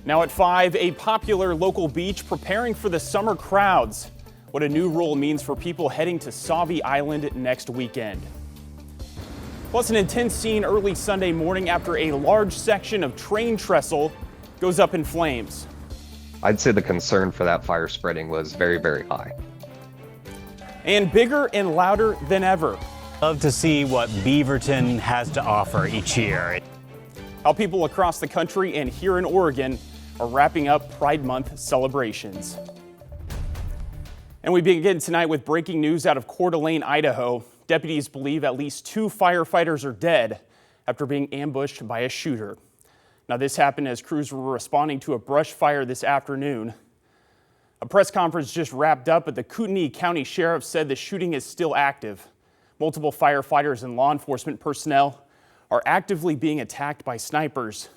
Now at 5, a popular local beach preparing for the summer crowds. What a new rule means for people heading to Sauvie Island next weekend. Plus, an intense scene early Sunday morning after a large section of train trestle goes up in flames. I'd say the concern for that fire spreading was very, very high. And bigger and louder than ever. Love to see what Beaverton has to offer each year. How people across the country and here in Oregon are wrapping up Pride Month celebrations. And we begin tonight with breaking news out of Coeur d'Alene, Idaho. Deputies believe at least 2 firefighters are dead after being ambushed by a shooter. Now, this happened as crews were responding to a brush fire this afternoon. A press conference just wrapped up, but the Kootenai County Sheriff said the shooting is still active. Multiple firefighters and law enforcement personnel are actively being attacked by snipers.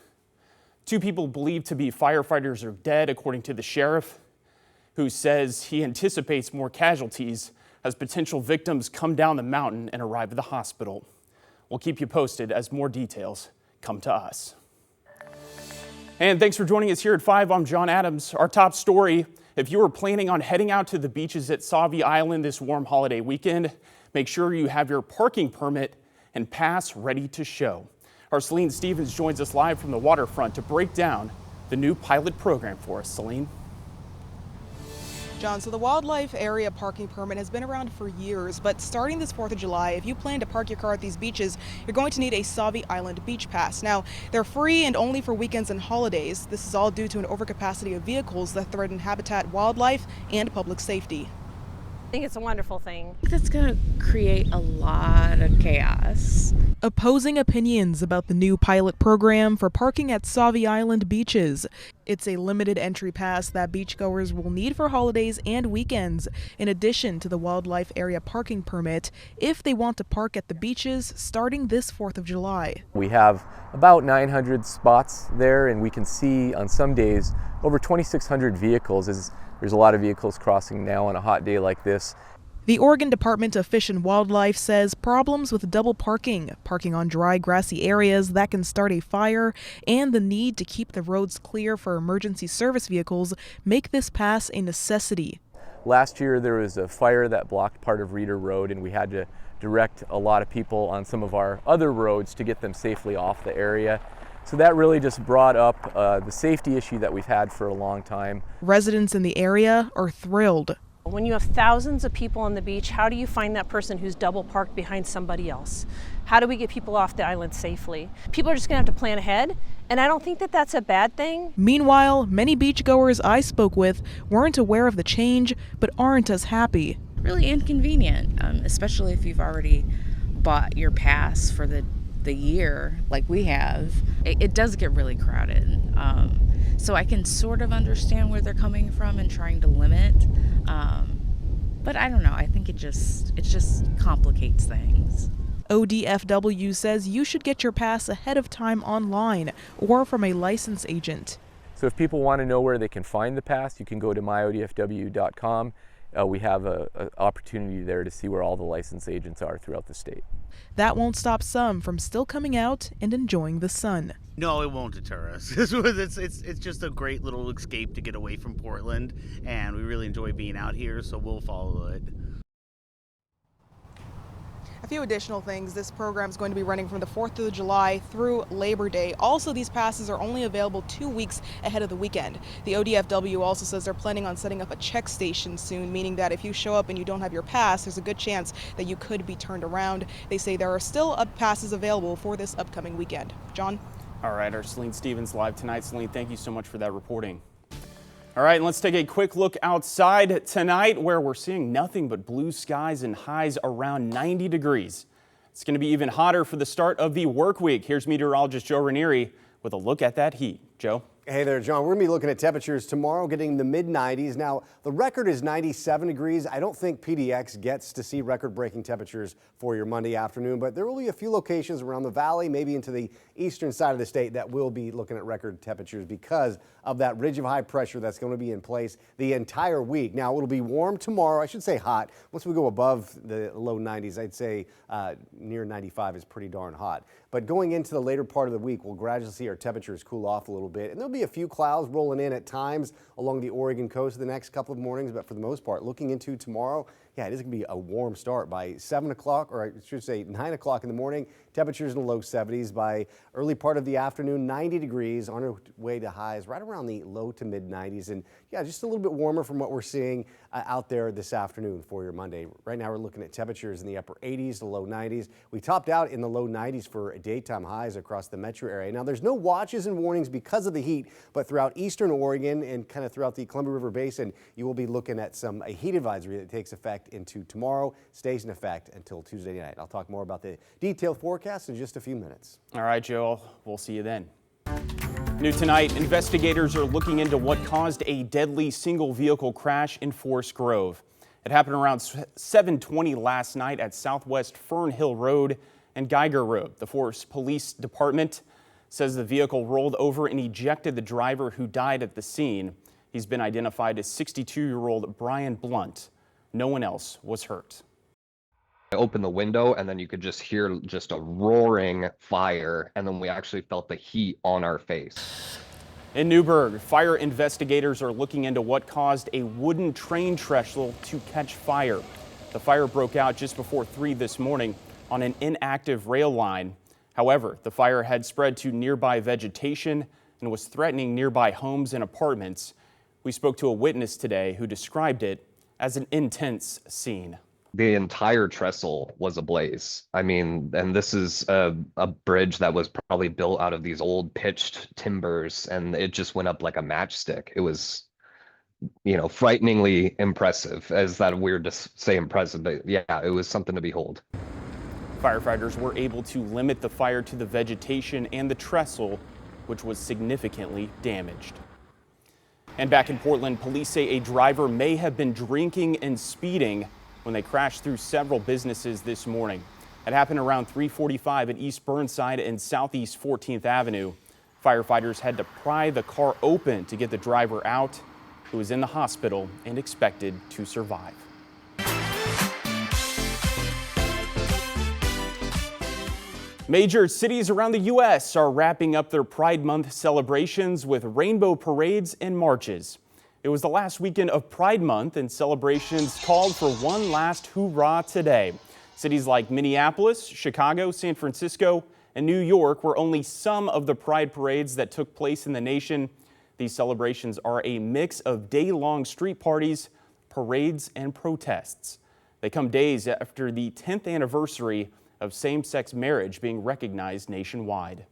2 people believed to be firefighters are dead, according to the sheriff, who says he anticipates more casualties as potential victims come down the mountain and arrive at the hospital. We'll keep you posted as more details come to us. And thanks for joining us here at 5. I'm John Adams. Our top story: if you are planning on heading out to the beaches at Sauvie Island this warm holiday weekend, make sure you have your parking permit and pass ready to show. Our Celine Stevens joins us live from the waterfront to break down the new pilot program for us. Celine. John, so the wildlife area parking permit has been around for years, but starting this 4th of July, if you plan to park your car at these beaches, you're going to need a Sauvie Island beach pass. Now, they're free and only for weekends and holidays. This is all due to an overcapacity of vehicles that threaten habitat, wildlife, and public safety. I think it's a wonderful thing. That's going to create a lot of chaos. Opposing opinions about the new pilot program for parking at Sauvie Island beaches. It's a limited entry pass that beachgoers will need for holidays and weekends, in addition to the wildlife area parking permit, if they want to park at the beaches starting this 4th of July. We have about 900 spots there, and we can see on some days over 2,600 vehicles. There's a lot of vehicles crossing now on a hot day like this. The Oregon Department of Fish and Wildlife says problems with double parking on dry, grassy areas that can start a fire, and the need to keep the roads clear for emergency service vehicles make this pass a necessity. Last year there was a fire that blocked part of Reeder Road, and we had to direct a lot of people on some of our other roads to get them safely off the area. So that really just brought up the safety issue that we've had for a long time. Residents in the area are thrilled. When you have thousands of people on the beach, how do you find that person who's double parked behind somebody else? How do we get people off the island safely? People are just going to have to plan ahead, and I don't think that that's a bad thing. Meanwhile, many beachgoers I spoke with weren't aware of the change, but aren't as happy. Really inconvenient, especially if you've already bought your pass for the year like we have. It does get really crowded. So I can sort of understand where they're coming from and trying to limit. But I don't know, I think it just complicates things. ODFW says you should get your pass ahead of time online or from a license agent. So if people want to know where they can find the pass, you can go to myodfw.com. We have an opportunity there to see where all the license agents are throughout the state. That won't stop some from still coming out and enjoying the sun. No, it won't deter us. It's just a great little escape to get away from Portland, and we really enjoy being out here, so we'll follow it. A few additional things. This program is going to be running from the 4th of July through Labor Day. Also, these passes are only available 2 weeks ahead of the weekend. The ODFW also says they're planning on setting up a check station soon, meaning that if you show up and you don't have your pass, there's a good chance that you could be turned around. They say there are still passes available for this upcoming weekend. John? All right, our Celine Stevens live tonight. Celine, thank you so much for that reporting. All right, and let's take a quick look outside tonight, where we're seeing nothing but blue skies and highs around 90 degrees. It's going to be even hotter for the start of the work week. Here's meteorologist Joe Ranieri with a look at that heat. Joe? Hey there, John. We're going to be looking at temperatures tomorrow getting the mid-90s. Now, the record is 97 degrees. I don't think PDX gets to see record-breaking temperatures for your Monday afternoon, but there will be a few locations around the valley, maybe into the eastern side of the state, that will be looking at record temperatures because of that ridge of high pressure that's going to be in place the entire week. Now, it'll be warm tomorrow. I should say hot. Once we go above the low 90s, I'd say near 95 is pretty darn hot. But going into the later part of the week, we'll gradually see our temperatures cool off a little bit. And there'll be a few clouds rolling in at times along the Oregon coast the next couple of mornings. But for the most part, looking into tomorrow, yeah, it is going to be a warm start by 7 o'clock, or I should say 9 o'clock in the morning. Temperatures in the low 70s. By early part of the afternoon, 90 degrees on our way to highs right around the low to mid 90s. And yeah, just a little bit warmer from what we're seeing out there this afternoon for your Monday. Right now we're looking at temperatures in the upper 80s to low 90s. We topped out in the low 90s for daytime highs across the metro area. Now there's no watches and warnings because of the heat, but throughout eastern Oregon and kind of throughout the Columbia River Basin, you will be looking at a heat advisory that takes effect into tomorrow, stays in effect until Tuesday night. I'll talk more about the detailed forecast in just a few minutes. All right, Joe, we'll see you then. New tonight, investigators are looking into what caused a deadly single vehicle crash in Forest Grove. It happened around 7:20 last night at Southwest Fern Hill Road and Geiger Road. The Forest Police Department says the vehicle rolled over and ejected the driver, who died at the scene. He's been identified as 62-year-old Brian Blunt. No one else was hurt. I opened the window and then you could just hear just a roaring fire, and then we actually felt the heat on our face. In Newburgh, fire investigators are looking into what caused a wooden train trestle to catch fire. The fire broke out just before 3 this morning on an inactive rail line. However, the fire had spread to nearby vegetation and was threatening nearby homes and apartments. We spoke to a witness today who described it as an intense scene. The entire trestle was ablaze. I mean, and this is a bridge that was probably built out of these old pitched timbers, and it just went up like a matchstick. It was, frighteningly impressive. Is that weird to say impressive? But yeah, it was something to behold. Firefighters were able to limit the fire to the vegetation and the trestle, which was significantly damaged. And back in Portland, police say a driver may have been drinking and speeding when they crashed through several businesses this morning. It happened around 3:45 at East Burnside and Southeast 14th Avenue. Firefighters had to pry the car open to get the driver out, who is in the hospital and expected to survive. Major cities around the U.S. are wrapping up their Pride Month celebrations with rainbow parades and marches. It was the last weekend of Pride Month, and celebrations called for one last hoorah today. Cities like Minneapolis, Chicago, San Francisco, and New York were only some of the Pride parades that took place in the nation. These celebrations are a mix of day-long street parties, parades, and protests. They come days after the 10th anniversary of same-sex marriage being recognized nationwide.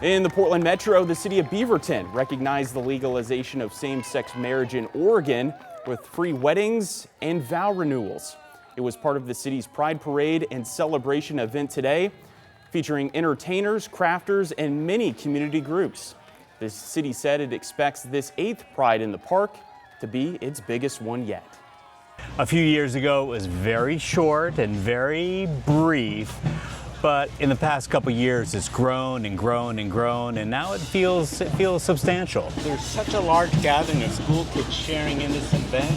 In the Portland Metro, the city of Beaverton recognized the legalization of same-sex marriage in Oregon with free weddings and vow renewals. It was part of the city's Pride Parade and celebration event today, featuring entertainers, crafters, and many community groups. The city said it expects this 8th Pride in the Park to be its biggest one yet. A few years ago, it was very short and very brief, but in the past couple years, it's grown and grown and grown, and now it feels substantial. There's such a large gathering of school kids sharing in this event,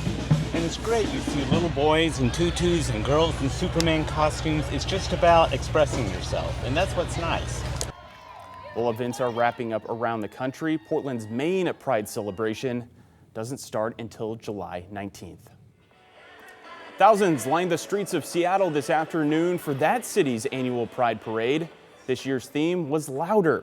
and it's great. You see little boys in tutus and girls in Superman costumes. It's just about expressing yourself, and that's what's nice. Well, events are wrapping up around the country. Portland's main Pride celebration doesn't start until July 19th. Thousands lined the streets of Seattle this afternoon for that city's annual Pride Parade. This year's theme was louder.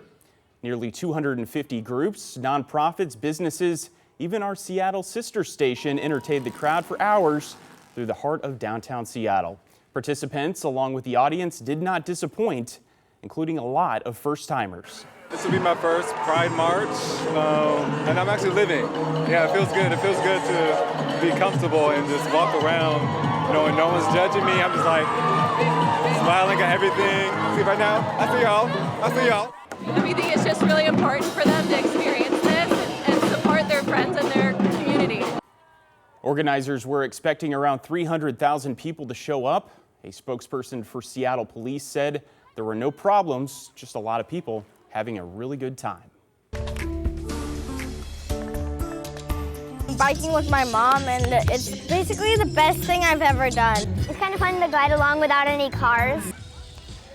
Nearly 250 groups, nonprofits, businesses, even our Seattle sister station entertained the crowd for hours through the heart of downtown Seattle. Participants, along with the audience, did not disappoint, including a lot of first-timers. This will be my first Pride March, and I'm actually living. Yeah, it feels good. It feels good to be comfortable and just walk around, and no one's judging me. I'm just like smiling at everything. See right now? I see y'all. I see y'all. We think it's just really important for them to experience this and support their friends and their community. Organizers were expecting around 300,000 people to show up. A spokesperson for Seattle Police said there were no problems, just a lot of people having a really good time. Biking with my mom, and it's basically the best thing I've ever done. It's kind of fun to glide along without any cars.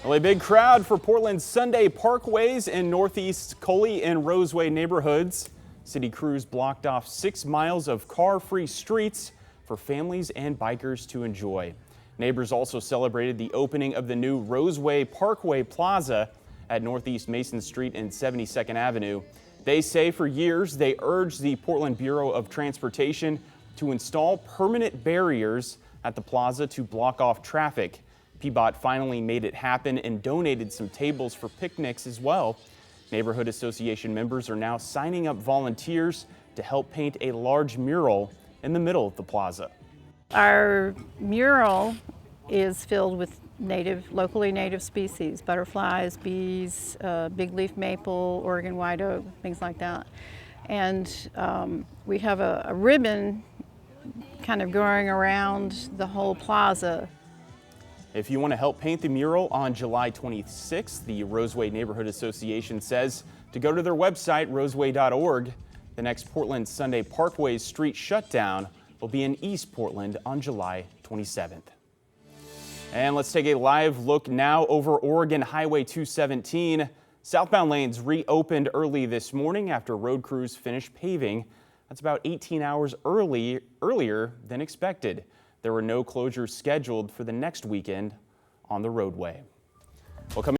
Well, a big crowd for Portland's Sunday parkways in Northeast Coley and Roseway neighborhoods. City crews blocked off 6 miles of car-free streets for families and bikers to enjoy. Neighbors also celebrated the opening of the new Roseway Parkway Plaza at Northeast Mason Street and 72nd Avenue. They say for years they urged the Portland Bureau of Transportation to install permanent barriers at the plaza to block off traffic. PBOT finally made it happen and donated some tables for picnics as well. Neighborhood Association members are now signing up volunteers to help paint a large mural in the middle of the plaza. Our mural is filled with locally native species, butterflies, bees, big leaf maple, Oregon white oak, things like that. And we have a ribbon kind of going around the whole plaza. If you want to help paint the mural on July 26th, the Roseway Neighborhood Association says to go to their website, roseway.org. The next Portland Sunday Parkways street shutdown will be in East Portland on July 27th. And let's take a live look now over Oregon Highway 217. Southbound lanes reopened early this morning after road crews finished paving. That's about 18 hours earlier than expected. There were no closures scheduled for the next weekend on the roadway. Well, coming